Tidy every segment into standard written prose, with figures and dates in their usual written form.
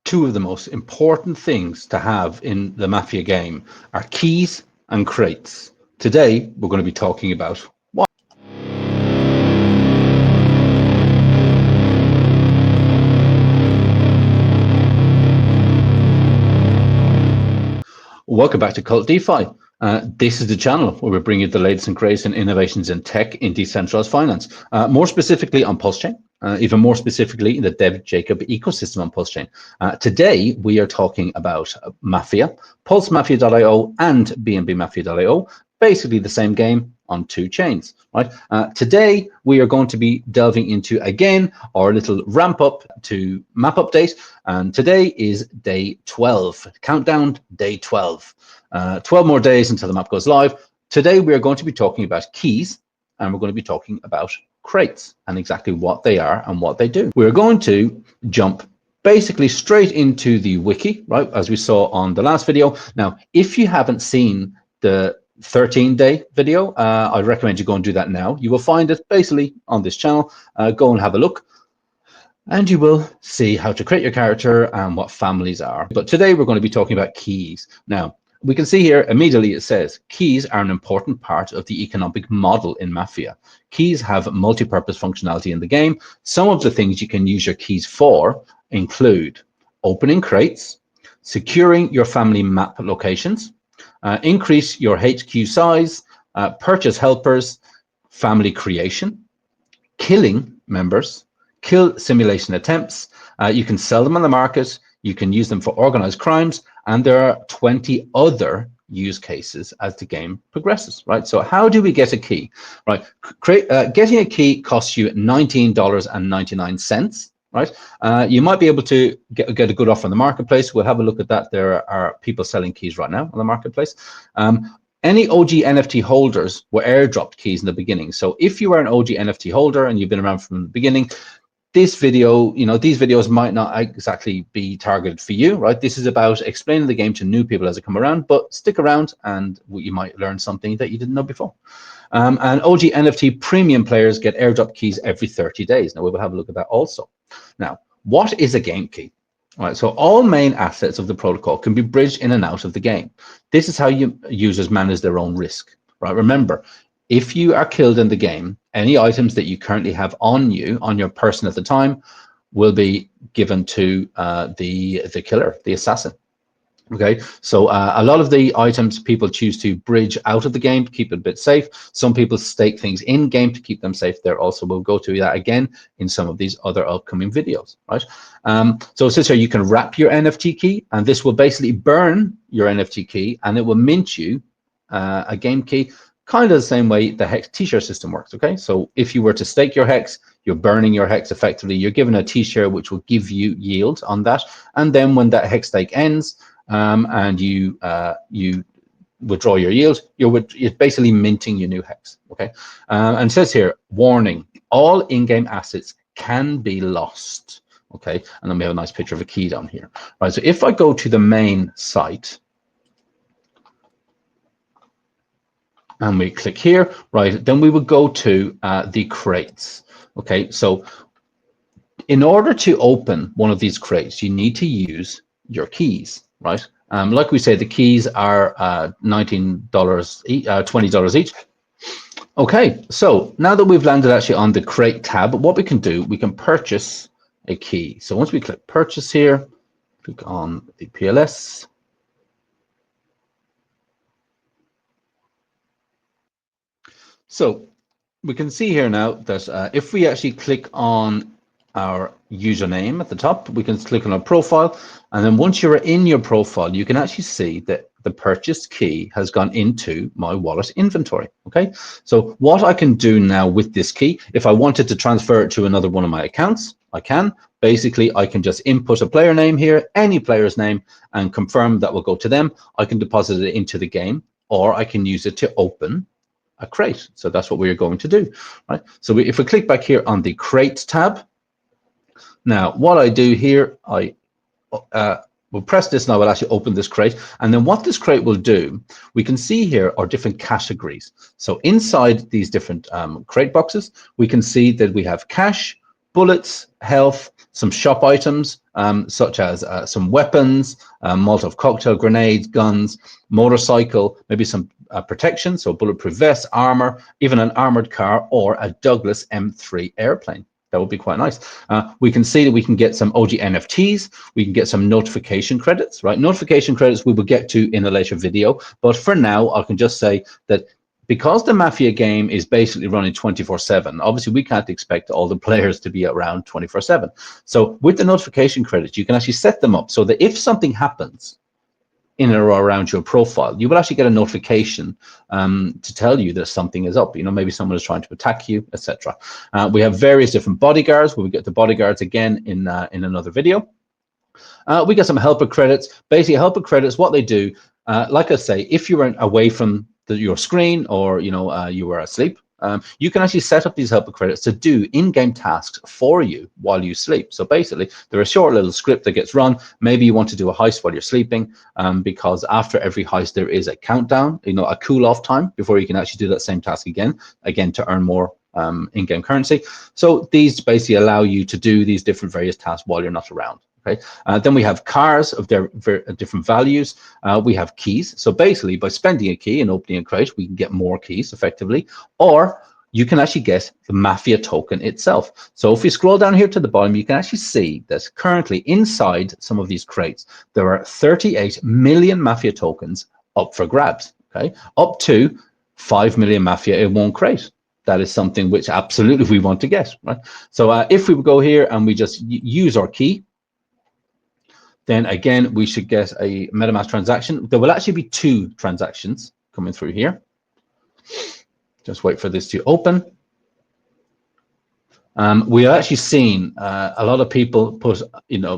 Two of the most important things to have in the Mafia game are keys and crates. Today, we're going to be talking about what. Welcome back to KvltDeFi. This is the channel where we bring you the latest and greatest in innovations in tech in decentralized finance, more specifically on PulseChain. Even more specifically in the Dev Jacob ecosystem on PulseChain. Today, we are talking about MAFIA, PulseMafia.io and BNBMafia.io, basically the same game on two chains, right? Today, we are going to be delving into, again, our little ramp up to map update. And today is day 12, countdown day 12. 12 more days until the map goes live. Today, we are going to be talking about keys, and we're going to be talking about crates and exactly what they are and what they do. We're going to jump basically straight into the wiki, right, as we saw on the last video. Now, if you haven't seen the 13-day video, I recommend you go and do that now. You will find it basically on this channel. Go and have a look, and you will see how to create your character and what families are. But today we're going to be talking about keys. Now, we can see here immediately it says keys are an important part of the economic model in Mafia. Keys have multi-purpose functionality in the game. Some of the things you can use your keys for include opening crates, securing your family map locations, increase your HQ size, purchase helpers, family creation, killing members, kill simulation attempts. You can sell them on the market. You can use them for organized crimes. And there are 20 other use cases as the game progresses, right? So how do we get a key, right? Getting a key costs you $19.99, right? You might be able to get a good offer on the marketplace. We'll have a look at that. There are people selling keys right now on the marketplace. Any OG NFT holders were airdropped keys in the beginning. So if you are an OG NFT holder and you've been around from the beginning, this video, these videos might not exactly be targeted for you, right? This is about explaining the game to new people as they come around, but stick around and you might learn something that you didn't know before. And OG NFT premium players get airdrop keys every 30 days. Now, we will have a look at that also. Now, what is a game key? All right, so all main assets of the protocol can be bridged in and out of the game. This is how users manage their own risk, right? Remember, if you are killed in the game, any items that you currently have on you, on your person at the time, will be given to the killer, the assassin. Okay, so a lot of the items people choose to bridge out of the game to keep it a bit safe. Some people stake things in game to keep them safe. There also, we'll go to that again in some of these other upcoming videos, right? So it says here you can wrap your NFT key, and this will basically burn your NFT key, and it will mint you a game key, kind of the same way the hex t-share system works. Okay, so if you were to stake your hex, you're burning your hex effectively. You're given a t-share which will give you yield on that, and then when that hex stake ends and you withdraw your yield, you're basically minting your new hex. Okay, and it says here, warning: all in-game assets can be lost. Okay, and then we have a nice picture of a key down here. Right, so if I go to the main site and we click here, right, then we would go to the crates. Okay, so in order to open one of these crates, you need to use your keys, right? Like we say, the keys are $19, $20 each. Okay, so now that we've landed actually on the crate tab, what we can do, we can purchase a key. So once we click purchase here, click on the PLS. So we can see here now that if we actually click on our username at the top, we can click on our profile, and then once you're in your profile, you can actually see that the purchased key has gone into my wallet inventory. Okay, so what I can do now with this key, if I wanted to transfer it to another one of my accounts, I can. Basically, I can just input a player name here, any player's name, and confirm that will go to them. I can deposit it into the game, or I can use it to open a crate. So that's what we're going to do, right? So if we click back here on the crate tab, now what I do here, I will press this and I will actually open this crate. And then what this crate will do, we can see here are different categories. So inside these different crate boxes, we can see that we have cash, bullets, health, some shop items, such as some weapons, Molotov cocktail grenades, guns, motorcycle, maybe some protection, so bulletproof vest, armor, even an armored car, or a Douglas M3 airplane. That would be quite nice. We can see that we can get some OG NFTs. We can get some notification credits, right? Notification credits we will get to in a later video. But for now, I can just say that because the MAFIA game is basically running 24/7, obviously we can't expect all the players to be around 24/7. So with the notification credits, you can actually set them up so that if something happens in or around your profile, you will actually get a notification to tell you that something is up. You know, maybe someone is trying to attack you, etc. We have various different bodyguards. We'll get the bodyguards again in another video. We get some helper credits. Basically, helper credits, what they do, like I say, if you were away from your screen, or you were asleep, you can actually set up these helper credits to do in-game tasks for you while you sleep. So basically, they're a short little script that gets run. Maybe you want to do a heist while you're sleeping, because after every heist there is a countdown, a cool-off time before you can actually do that same task again to earn more in-game currency. So these basically allow you to do these different various tasks while you're not around. Okay. Then we have cars of their different values. We have keys. So basically, by spending a key and opening a crate, we can get more keys effectively, or you can actually get the MAFIA token itself. So if we scroll down here to the bottom, you can actually see that currently inside some of these crates, there are 38 million MAFIA tokens up for grabs. Okay, up to 5 million MAFIA in one crate. That is something which absolutely we want to get, right? So if we go here and we just use our key, then again, we should get a MetaMask transaction. There will actually be 2 transactions coming through here. Just wait for this to open. We are actually seeing a lot of people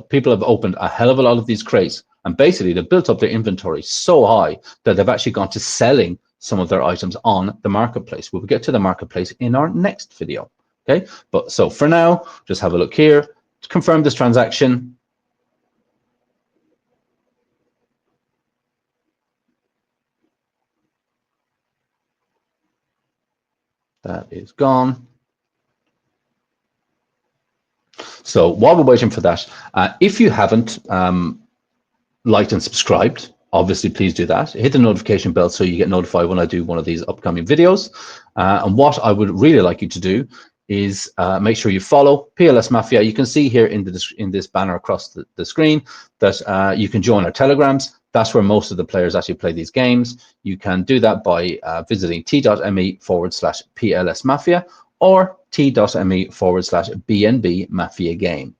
people have opened a hell of a lot of these crates, and basically they've built up their inventory so high that they've actually gone to selling some of their items on the marketplace. We'll get to the marketplace in our next video. Okay, but so for now, just have a look here to confirm this transaction. That is gone. So while we're waiting for that, if you haven't liked and subscribed, obviously please do that. Hit the notification bell so you get notified when I do one of these upcoming videos. And what I would really like you to do is make sure you follow PLS Mafia. You can see here in this banner across the screen that you can join our Telegrams. That's where most of the players actually play these games. You can do that by visiting t.me/PLS Mafia or t.me/BNB Mafia game.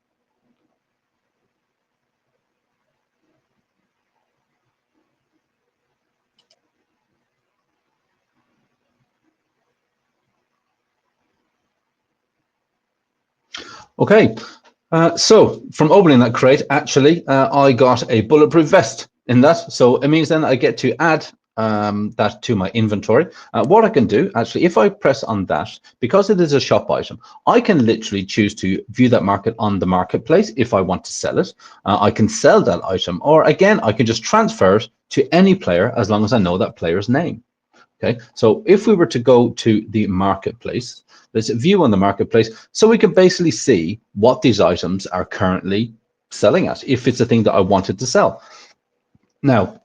Okay, so from opening that crate, actually, I got a bulletproof vest in that. So it means then I get to add that to my inventory. What I can do, actually, if I press on that, because it is a shop item, I can literally choose to view that market on the marketplace if I want to sell it. I can sell that item, or again, I can just transfer it to any player as long as I know that player's name. Okay, so if we were to go to the marketplace, let's view on the marketplace, so we can basically see what these items are currently selling at, if it's a thing that I wanted to sell. Now,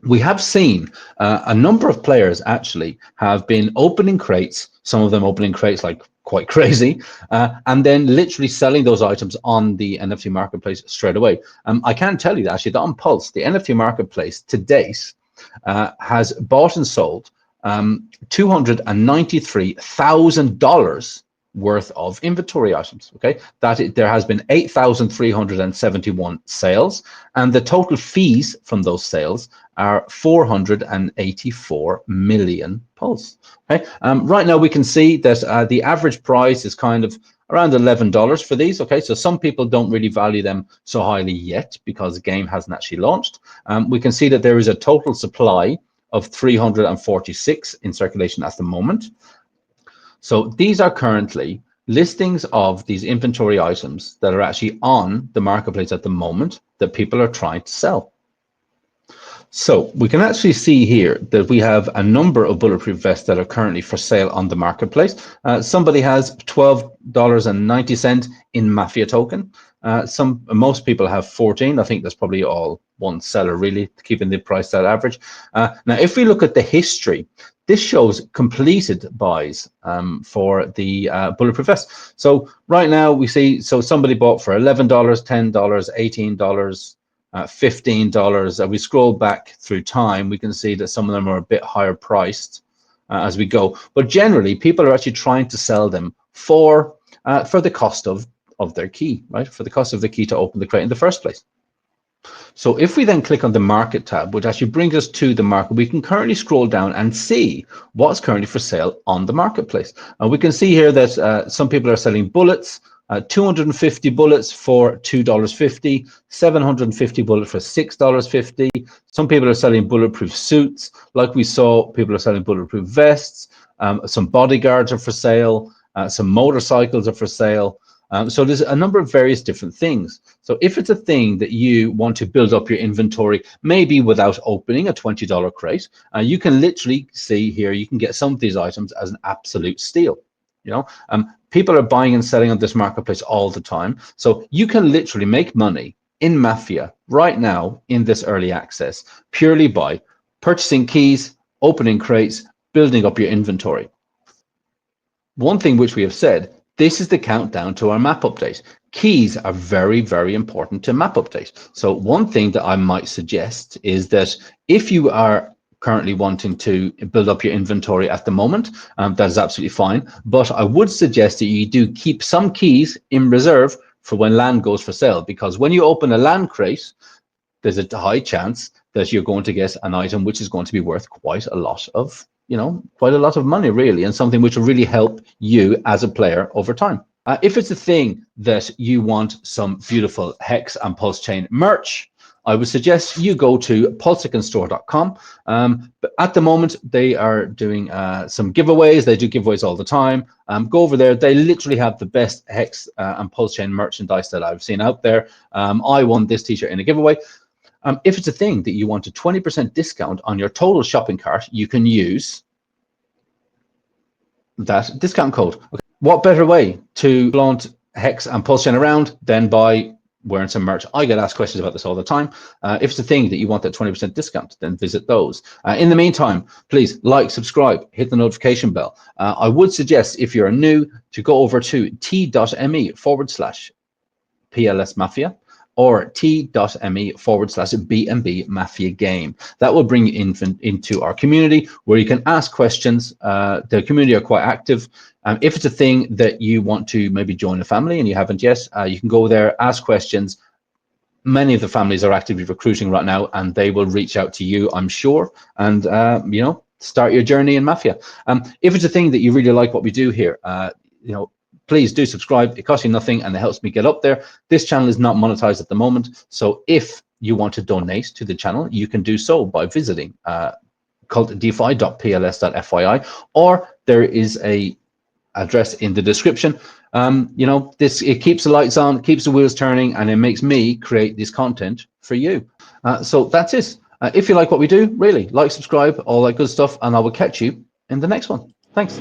we have seen a number of players actually have been opening crates, some of them opening crates like quite crazy, and then literally selling those items on the NFT marketplace straight away. I can tell you that actually that on Pulse, the NFT marketplace to date has bought and sold $293,000 worth of inventory items. Okay, there has been 8,371 sales, and the total fees from those sales are 484 million Pulse. Okay, right now we can see that the average price is kind of around $11 for these. Okay, so some people don't really value them so highly yet because the game hasn't actually launched. We can see that there is a total supply of 346 in circulation at the moment. So these are currently listings of these inventory items that are actually on the marketplace at the moment that people are trying to sell. So we can actually see here that we have a number of bulletproof vests that are currently for sale on the marketplace. Somebody has $12.90 in MAFIA token. Most people have 14. I think there's probably all one seller really, keeping the price that average. Now, if we look at the history, this shows completed buys for the bulletproof vest. So right now we see, so somebody bought for $11, $10, $18, $15. We scroll back through time, we can see that some of them are a bit higher priced as we go. But generally, people are actually trying to sell them for the cost of their key, right? For the cost of the key to open the crate in the first place. So if we then click on the market tab, which actually brings us to the market, we can currently scroll down and see what's currently for sale on the marketplace. And we can see here that some people are selling bullets, 250 bullets for $2.50, 750 bullets for $6.50. Some people are selling bulletproof suits. Like we saw, people are selling bulletproof vests. Some bodyguards are for sale. Some motorcycles are for sale. So there's a number of various different things. So if it's a thing that you want to build up your inventory, maybe without opening a $20 crate, you can literally see here, you can get some of these items as an absolute steal. You know, people are buying and selling on this marketplace all the time. So you can literally make money in MAFIA right now in this early access purely by purchasing keys, opening crates, building up your inventory. One thing which we have said, this is the countdown to our map update. Keys are very, very important to map update. So one thing that I might suggest is that if you are currently wanting to build up your inventory at the moment, that is absolutely fine. But I would suggest that you do keep some keys in reserve for when land goes for sale, because when you open a land crate, there's a high chance that you're going to get an item which is going to be worth quite a lot of, quite a lot of money really, and something which will really help you as a player over time. If it's a thing that you want some beautiful Hex and Pulse Chain merch, I would suggest you go to pulseconstore.com. But at the moment, they are doing some giveaways. They do giveaways all the time. Go over there. They literally have the best Hex and Pulse Chain merchandise that I've seen out there. I won this t-shirt in a giveaway. If it's a thing that you want a 20% discount on your total shopping cart, you can use that discount code. Okay. What better way to flaunt Hex and Pulse Chain around than by wearing some merch? I get asked questions about this all the time. If it's a thing that you want that 20% discount, then visit those. In the meantime, please like, subscribe, hit the notification bell. I would suggest, if you're new, to go over to t.me/PLS Mafia or t.me/BNB Mafia game. That will bring you into our community where you can ask questions. The community are quite active. If it's a thing that you want to maybe join a family and you haven't yet, you can go there, ask questions. Many of the families are actively recruiting right now, and they will reach out to you, I'm sure, and start your journey in MAFIA. If it's a thing that you really like what we do here, please do subscribe. It costs you nothing and it helps me get up there. This channel is not monetized at the moment, so if you want to donate to the channel, you can do so by visiting KvltDeFi.pls.fyi, or there is a address in the description. It keeps the lights on, keeps the wheels turning, and it makes me create this content for you. So that's it. If you like what we do, really like, subscribe, all that good stuff, and I will catch you in the next one. Thanks.